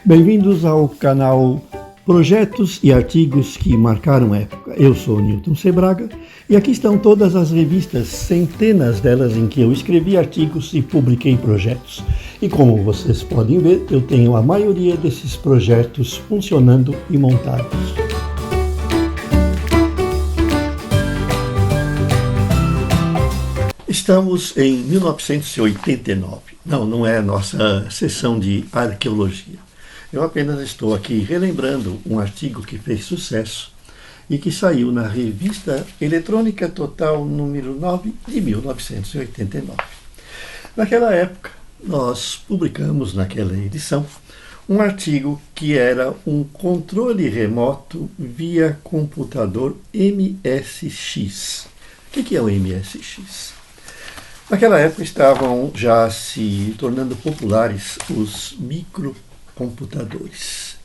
Bem-vindos ao canal Projetos e Artigos que Marcaram Época. Eu sou Newton Sebraga e aqui estão todas as revistas, centenas delas em que eu escrevi artigos e publiquei projetos. E como vocês podem ver, eu tenho a maioria desses projetos funcionando e montados. Estamos em 1989. Não é a nossa sessão de arqueologia. Eu apenas estou aqui relembrando um artigo que fez sucesso e que saiu na Revista Eletrônica Total número 9 de 1989. Naquela época, nós publicamos naquela edição um artigo que era um controle remoto via computador MSX. O que é o MSX? Naquela época estavam já se tornando populares os microcomputadores.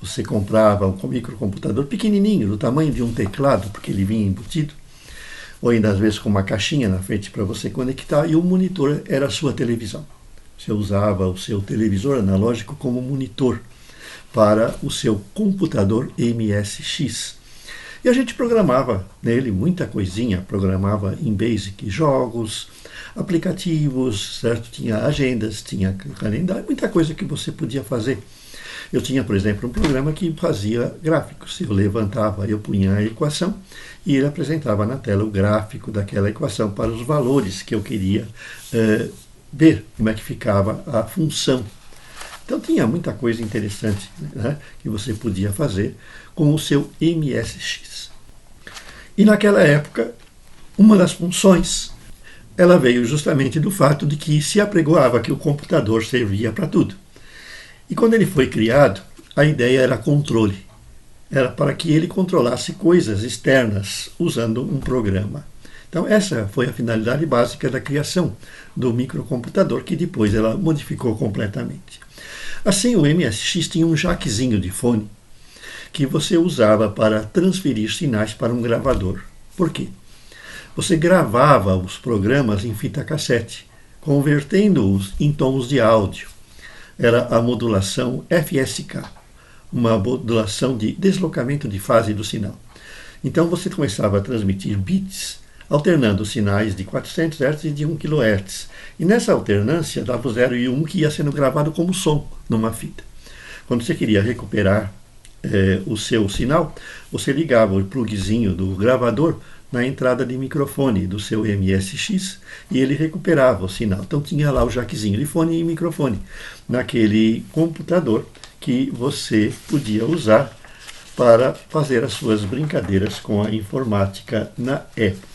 Você comprava um microcomputador pequenininho, do tamanho de um teclado, porque ele vinha embutido, ou ainda às vezes com uma caixinha na frente para você conectar, e o monitor era a sua televisão. Você usava o seu televisor analógico como monitor para o seu computador MSX. E a gente programava nele muita coisinha, programava em Basic jogos, aplicativos, certo? Tinha agendas, tinha calendário, muita coisa que você podia fazer. Eu tinha, por exemplo, um programa que fazia gráficos. Eu levantava, eu punha a equação e ele apresentava na tela o gráfico daquela equação para os valores que eu queria ver como é que ficava a função. Então tinha muita coisa interessante, né, que você podia fazer com o seu MSX. E naquela época, uma das funções, ela veio justamente do fato de que se apregoava que o computador servia para tudo. E quando ele foi criado, a ideia era controle. Era para que ele controlasse coisas externas usando um programa. Então essa foi a finalidade básica da criação do microcomputador, que depois ela modificou completamente. Assim, o MSX tinha um jaquezinho de fone que você usava para transferir sinais para um gravador. Por quê? Você gravava os programas em fita cassete, convertendo-os em tons de áudio. Era a modulação FSK, uma modulação de deslocamento de fase do sinal. Então você começava a transmitir bits, alternando sinais de 400 Hz e de 1 kHz. E nessa alternância dava o 0 e 1 que ia sendo gravado como som numa fita. Quando você queria recuperar o seu sinal, você ligava o plugzinho do gravador na entrada de microfone do seu MSX e ele recuperava o sinal. Então tinha lá o jaquezinho de fone e microfone naquele computador que você podia usar para fazer as suas brincadeiras com a informática na época.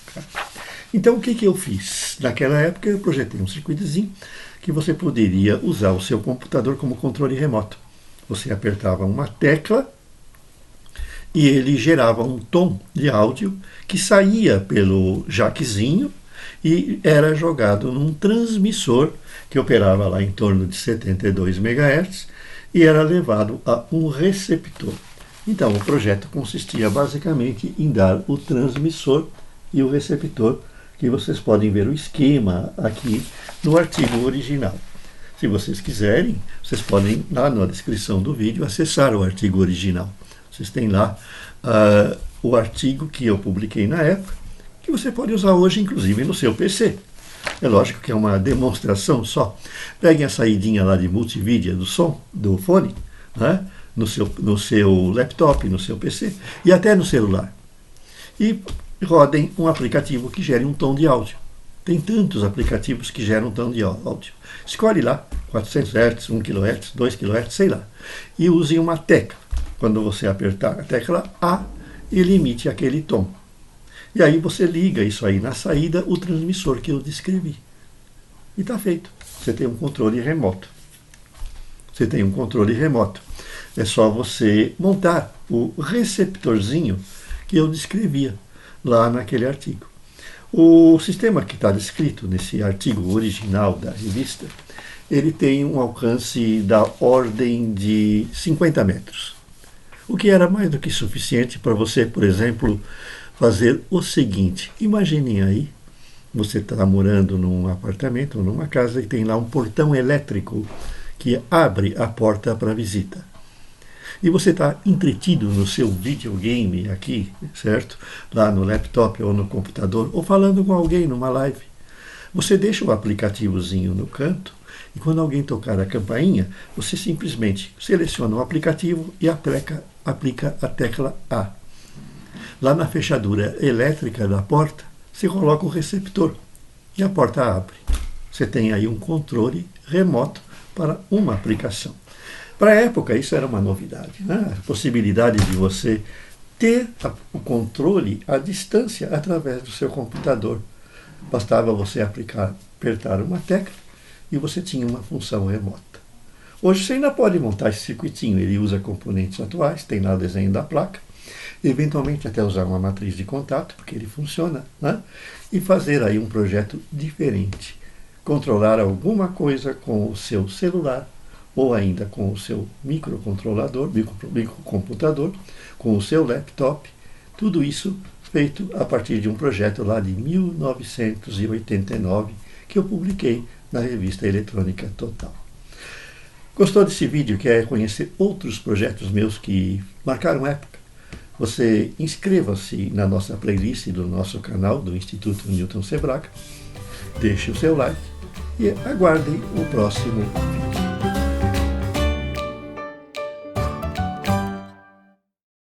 Então o que eu fiz? Naquela época eu projetei um circuitozinho que você poderia usar o seu computador como controle remoto. Você apertava uma tecla e ele gerava um tom de áudio que saía pelo jaquezinho e era jogado num transmissor que operava lá em torno de 72 MHz e era levado a um receptor. Então o projeto consistia basicamente em dar o transmissor e o receptor, que vocês podem ver o esquema aqui no artigo original. Se vocês quiserem, vocês podem, lá na descrição do vídeo, acessar o artigo original. Vocês têm lá o artigo que eu publiquei na época, que você pode usar hoje, inclusive, no seu PC. É lógico que é uma demonstração só. Peguem a saidinha lá de multimídia do som, do fone, né, no seu laptop, no seu PC e até no celular. E rodem um aplicativo que gere um tom de áudio. Tem tantos aplicativos que geram um tom de áudio. Escolhe lá, 400 Hz, 1 kHz, 2 kHz, sei lá. E use uma tecla. Quando você apertar a tecla A, ele emite aquele tom. E aí você liga isso aí na saída, o transmissor que eu descrevi. E está feito. Você tem um controle remoto. Você tem um controle remoto. É só você montar o receptorzinho que eu descrevia lá naquele artigo. O sistema que está descrito nesse artigo original da revista, ele tem um alcance da ordem de 50 metros. O que era mais do que suficiente para você, por exemplo, fazer o seguinte. Imaginem aí, você está morando num apartamento, numa casa e tem lá um portão elétrico que abre a porta para a visita. E você está entretido no seu videogame aqui, certo? Lá no laptop ou no computador, ou falando com alguém numa live. Você deixa o aplicativozinho no canto e quando alguém tocar a campainha, você simplesmente seleciona o aplicativo e aplica a tecla A. Lá na fechadura elétrica da porta, você coloca o receptor e a porta abre. Você tem aí um controle remoto para uma aplicação. Para a época, isso era uma novidade, né? A possibilidade de você ter o controle à distância através do seu computador. Bastava você apertar uma tecla e você tinha uma função remota. Hoje você ainda pode montar esse circuitinho, ele usa componentes atuais, tem lá o desenho da placa, eventualmente até usar uma matriz de contato, porque ele funciona, né? E fazer aí um projeto diferente. Controlar alguma coisa com o seu celular, ou ainda com o seu microcontrolador, microcomputador, com o seu laptop, tudo isso feito a partir de um projeto lá de 1989, que eu publiquei na revista eletrônica Total. Gostou desse vídeo? Quer conhecer outros projetos meus que marcaram época? Você inscreva-se na nossa playlist do nosso canal do Instituto Newton Sebraga, deixe o seu like e aguardem o próximo vídeo.